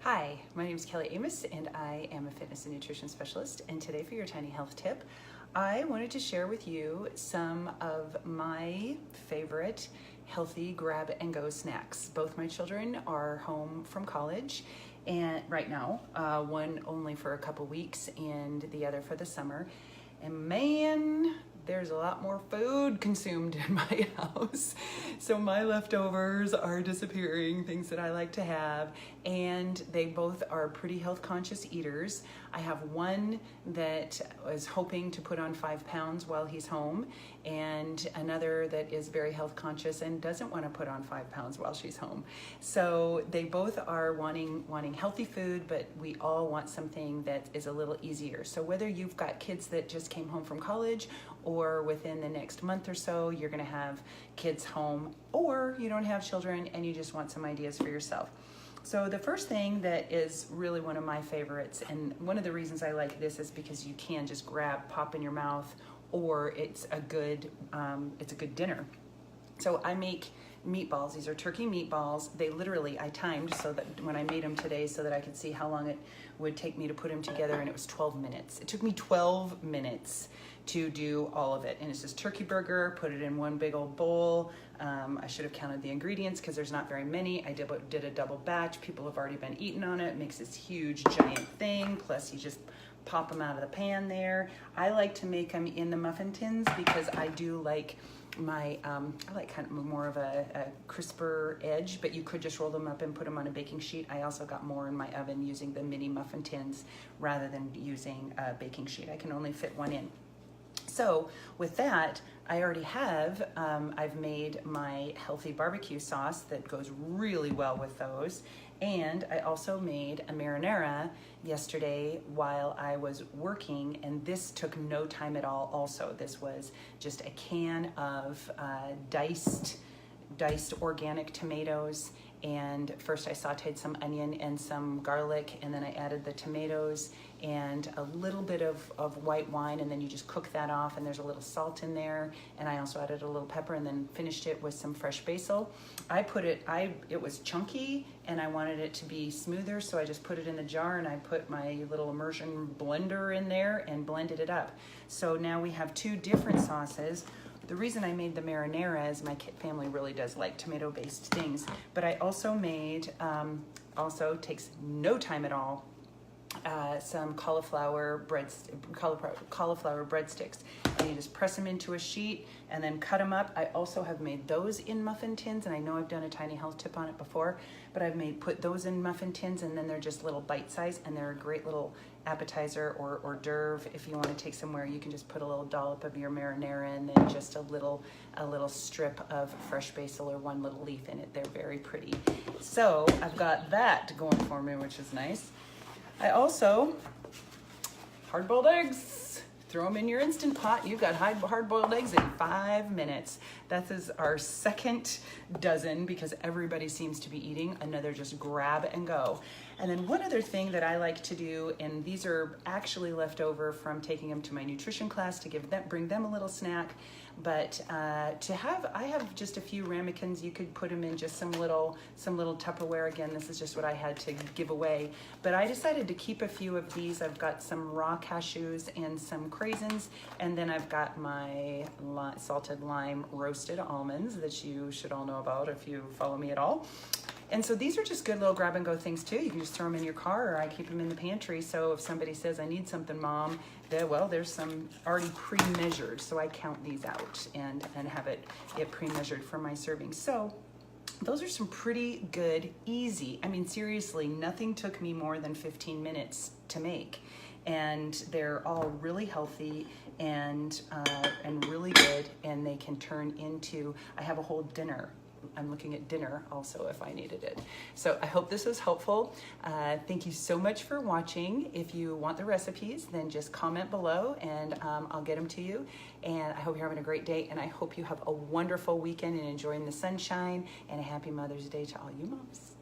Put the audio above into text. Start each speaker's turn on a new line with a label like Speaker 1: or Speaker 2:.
Speaker 1: Hi, my name is Kelly Amos and I am a fitness and nutrition specialist, and today for your tiny health tip, I wanted to share with you some of my favorite healthy grab and go snacks. Both my children are home from college and right now, one only for a couple weeks and the other for the summer. And man, there's a lot more food consumed in my house. So my leftovers are disappearing, things that I like to have, and they both are pretty health conscious eaters. I have one that is hoping to put on 5 pounds while he's home, and another that is very health conscious and doesn't want to put on 5 pounds while she's home. So they both are wanting healthy food, but we all want something that is a little easier. So whether you've got kids that just came home from college, or within the next month or so you're going to have kids home, or you don't have children and you just want some ideas for yourself. So the first thing that is really one of my favorites, and one of the reasons I like this is because you can just grab, pop in your mouth, or it's a good dinner. So I make meatballs. These are turkey meatballs. They literally, I timed so that when I made them today so that I could see how long it would take me to put them together, and it was 12 minutes. It took me 12 minutes to do all of it. And it's just turkey burger, put it in one big old bowl. I should have counted the ingredients because there's not very many. I did a double batch. People have already been eating on it. It makes this huge giant thing. Plus you just pop them out of the pan there. I like to make them in the muffin tins because I do like I like kind of more of a crisper edge, but you could just roll them up and put them on a baking sheet. I also got more in my oven using the mini muffin tins rather than using a baking sheet. I can only fit one in. So with that, I already have, I've made my healthy barbecue sauce that goes really well with those. And I also made a marinara yesterday while I was working, and this took no time at all also. This was just a can of diced organic tomatoes, and first I sauteed some onion and some garlic, and then I added the tomatoes and a little bit of white wine, and then you just cook that off, and there's a little salt in there, and I also added a little pepper, and then finished it with some fresh basil. It was chunky and I wanted it to be smoother, so I just put it in the jar and I put my little immersion blender in there and blended it up. So now we have two different sauces. The reason I made the marinara is my family really does like tomato-based things, but I also made, also takes no time at all, some cauliflower breadsticks, and you just press them into a sheet and then cut them up. I also have made those in muffin tins, and I know I've done a tiny health tip on it before, but I've put those in muffin tins, and then they're just little bite size, and they're a great little appetizer or hors d'oeuvre. If you want to take somewhere, you can just put a little dollop of your marinara and then just a little strip of fresh basil or one little leaf in it. They're very pretty. So I've got that going for me, which is nice. I also, hard-boiled eggs, throw them in your Instant Pot. You've got hard-boiled eggs in 5 minutes. That is our second dozen because everybody seems to be eating another just grab and go. And then one other thing that I like to do, and these are actually left over from taking them to my nutrition class to bring them a little snack, but I have just a few ramekins. You could put them in just some little Tupperware. Again, this is just what I had to give away, but I decided to keep a few of these. I've got some raw cashews and some craisins, and then I've got my salted lime roasted almonds that you should all know about if you follow me at all. And so these are just good little grab and go things too. You can just throw them in your car, or I keep them in the pantry. So if somebody says, I need something, Mom, there's some already pre-measured. So I count these out and have it pre-measured for my serving. So those are some pretty good, easy. I mean, seriously, nothing took me more than 15 minutes to make. And they're all really healthy and really good, and they can turn into, I have a whole dinner. I'm looking at dinner also if I needed it. So I hope this was helpful. Thank you so much for watching. If you want the recipes, then just comment below and I'll get them to you. And I hope you're having a great day, and I hope you have a wonderful weekend and enjoying the sunshine, and a happy Mother's Day to all you moms.